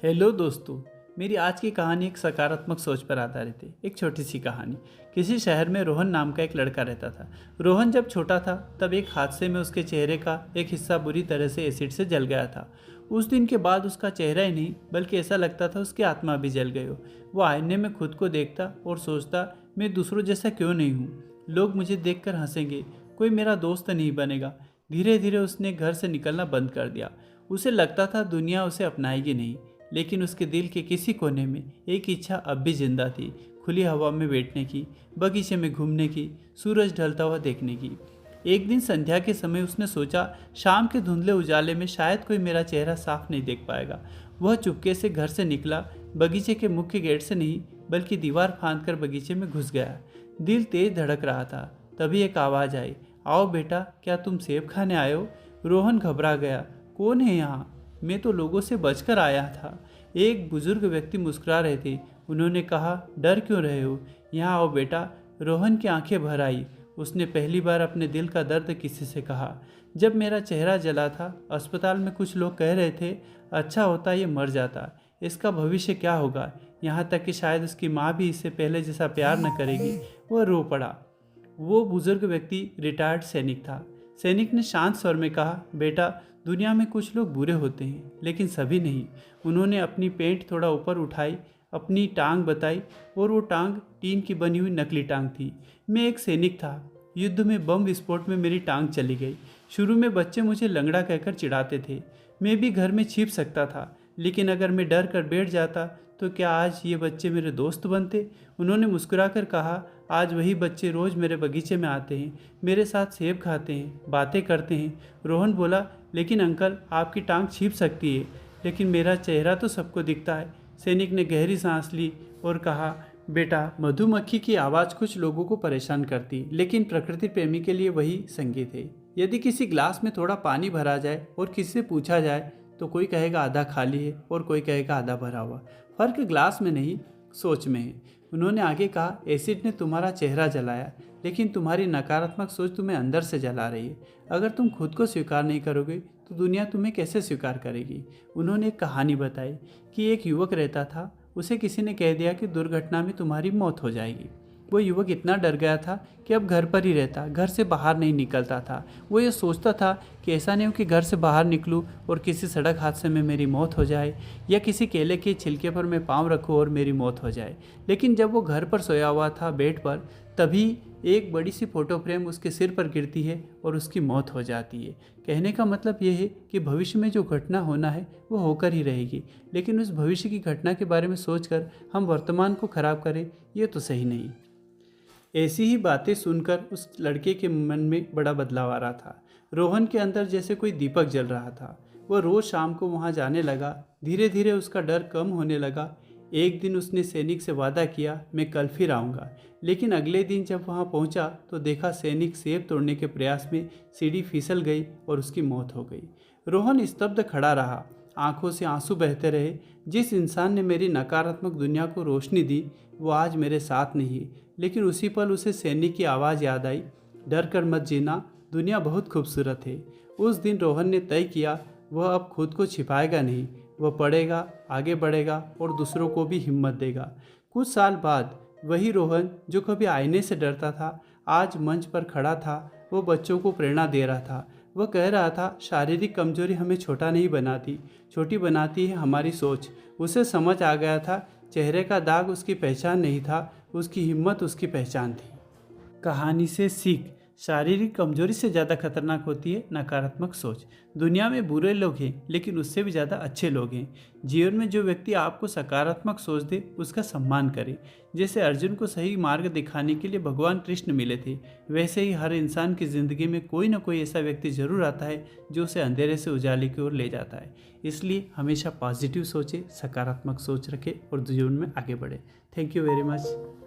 Hello दोस्तों। मेरी आज की कहानी एक सकारात्मक सोच पर आधारित है। एक छोटी सी कहानी। किसी शहर में रोहन नाम का एक लड़का रहता था। रोहन जब छोटा था तब एक हादसे में उसके चेहरे का एक हिस्सा बुरी तरह से एसिड से जल गया था। उस दिन के बाद उसका चेहरा ही नहीं बल्कि ऐसा लगता था उसकी आत्मा भी जल गई हो। वो आईने में खुद को देखता और सोचता, मैं दूसरों जैसा क्यों नहीं हूँ। लोग मुझे देख हंसेंगे, कोई मेरा दोस्त नहीं बनेगा। धीरे धीरे उसने घर से निकलना बंद कर दिया। उसे लगता था दुनिया उसे अपनाएगी नहीं, लेकिन उसके दिल के किसी कोने में एक इच्छा अब भी जिंदा थी, खुली हवा में बैठने की, बगीचे में घूमने की, सूरज ढलता हुआ देखने की। एक दिन संध्या के समय उसने सोचा, शाम के धुंधले उजाले में शायद कोई मेरा चेहरा साफ नहीं देख पाएगा। वह चुपके से घर से निकला, बगीचे के मुख्य गेट से नहीं बल्कि दीवार फांदकर बगीचे में घुस गया। दिल तेज धड़क रहा था। तभी एक आवाज़ आई, आओ बेटा, क्या तुम सेब खाने आए हो? रोहन घबरा गया। कौन है यहाँ? मैं तो लोगों से बचकर आया था। एक बुजुर्ग व्यक्ति मुस्कुरा रहे थे। उन्होंने कहा, डर क्यों रहे हो? यहाँ आओ बेटा। रोहन की आंखें भर आई। उसने पहली बार अपने दिल का दर्द किसी से कहा। जब मेरा चेहरा जला था, अस्पताल में कुछ लोग कह रहे थे, अच्छा होता ये मर जाता, इसका भविष्य क्या होगा। यहाँ तक कि शायद उसकी माँ भी इससे पहले जैसा प्यार न करेगी। वह रो पड़ा। वो बुजुर्ग व्यक्ति रिटायर्ड सैनिक था। सैनिक ने शांत स्वर में कहा, बेटा, दुनिया में कुछ लोग बुरे होते हैं लेकिन सभी नहीं। उन्होंने अपनी पेंट थोड़ा ऊपर उठाई, अपनी टांग बताई, और वो टांग टीन की बनी हुई नकली टांग थी। मैं एक सैनिक था। युद्ध में बम विस्फोट में मेरी टांग चली गई। शुरू में बच्चे मुझे लंगड़ा कहकर चिढ़ाते थे। मैं भी घर में छिप सकता था, लेकिन अगर मैं डर कर बैठ जाता तो क्या आज ये बच्चे मेरे दोस्त बनते? उन्होंने मुस्कुराकर कहा, आज वही बच्चे रोज़ मेरे बगीचे में आते हैं, मेरे साथ सेब खाते हैं, बातें करते हैं। रोहन बोला, लेकिन अंकल, आपकी टांग छिप सकती है, लेकिन मेरा चेहरा तो सबको दिखता है। सैनिक ने गहरी सांस ली और कहा, बेटा, मधुमक्खी की आवाज़ कुछ लोगों को परेशान करती, लेकिन प्रकृति प्रेमी के लिए वही संगीत है। यदि किसी ग्लास में थोड़ा पानी भरा जाए और किसी से पूछा जाए तो कोई कहेगा आधा खाली है और कोई कहेगा आधा भरा हुआ। फर्क ग्लास में नहीं, सोच में है। उन्होंने आगे कहा, एसिड ने तुम्हारा चेहरा जलाया, लेकिन तुम्हारी नकारात्मक सोच तुम्हें अंदर से जला रही है। अगर तुम खुद को स्वीकार नहीं करोगे तो दुनिया तुम्हें कैसे स्वीकार करेगी? उन्होंने एक कहानी बताई कि एक युवक रहता था। उसे किसी ने कह दिया कि दुर्घटना में तुम्हारी मौत हो जाएगी। वो युवक इतना डर गया था कि अब घर पर ही रहता, घर से बाहर नहीं निकलता था। वो ये सोचता था कि ऐसा नहीं हो कि घर से बाहर निकलूं और किसी सड़क हादसे में मेरी मौत हो जाए, या किसी केले के छिलके पर मैं पाँव रखूं और मेरी मौत हो जाए। लेकिन जब वो घर पर सोया हुआ था बेड पर, तभी एक बड़ी सी फोटो फ्रेम उसके सिर पर गिरती है और उसकी मौत हो जाती है। कहने का मतलब ये है कि भविष्य में जो घटना होना है वो होकर ही रहेगी, लेकिन उस भविष्य की घटना के बारे में सोचकर हम वर्तमान को खराब करें, ये तो सही नहीं। ऐसी ही बातें सुनकर उस लड़के के मन में बड़ा बदलाव आ रहा था। रोहन के अंदर जैसे कोई दीपक जल रहा था। वह रोज़ शाम को वहाँ जाने लगा। धीरे धीरे उसका डर कम होने लगा। एक दिन उसने सैनिक से वादा किया, मैं कल फिर आऊँगा। लेकिन अगले दिन जब वहाँ पहुँचा तो देखा सैनिक सेब तोड़ने के प्रयास में सीढ़ी फिसल गई और उसकी मौत हो गई। रोहन स्तब्ध खड़ा रहा, आंखों से आंसू बहते रहे। जिस इंसान ने मेरी नकारात्मक दुनिया को रोशनी दी वो आज मेरे साथ नहीं है। लेकिन उसी पल उसे सैनिक की आवाज़ याद आई, डर कर मत जीना, दुनिया बहुत खूबसूरत है। उस दिन रोहन ने तय किया, वह अब खुद को छिपाएगा नहीं, वह पढ़ेगा, आगे बढ़ेगा और दूसरों को भी हिम्मत देगा। कुछ साल बाद वही रोहन जो कभी आईने से डरता था, आज मंच पर खड़ा था। वो बच्चों को प्रेरणा दे रहा था। वह कह रहा था, शारीरिक कमजोरी हमें छोटा नहीं बनाती, छोटी बनाती है हमारी सोच। उसे समझ आ गया था, चेहरे का दाग उसकी पहचान नहीं था, उसकी हिम्मत उसकी पहचान थी। कहानी से सीख, शारीरिक कमजोरी से ज़्यादा खतरनाक होती है नकारात्मक सोच। दुनिया में बुरे लोग हैं, लेकिन उससे भी ज़्यादा अच्छे लोग हैं। जीवन में जो व्यक्ति आपको सकारात्मक सोच दे उसका सम्मान करें। जैसे अर्जुन को सही मार्ग दिखाने के लिए भगवान कृष्ण मिले थे, वैसे ही हर इंसान की ज़िंदगी में कोई ना कोई ऐसा व्यक्ति ज़रूर आता है जो उसे अंधेरे से उजाले की ओर ले जाता है। इसलिए हमेशा पॉजिटिव सोचें, सकारात्मक सोच रखें और जीवन में आगे बढ़े। Thank you very much.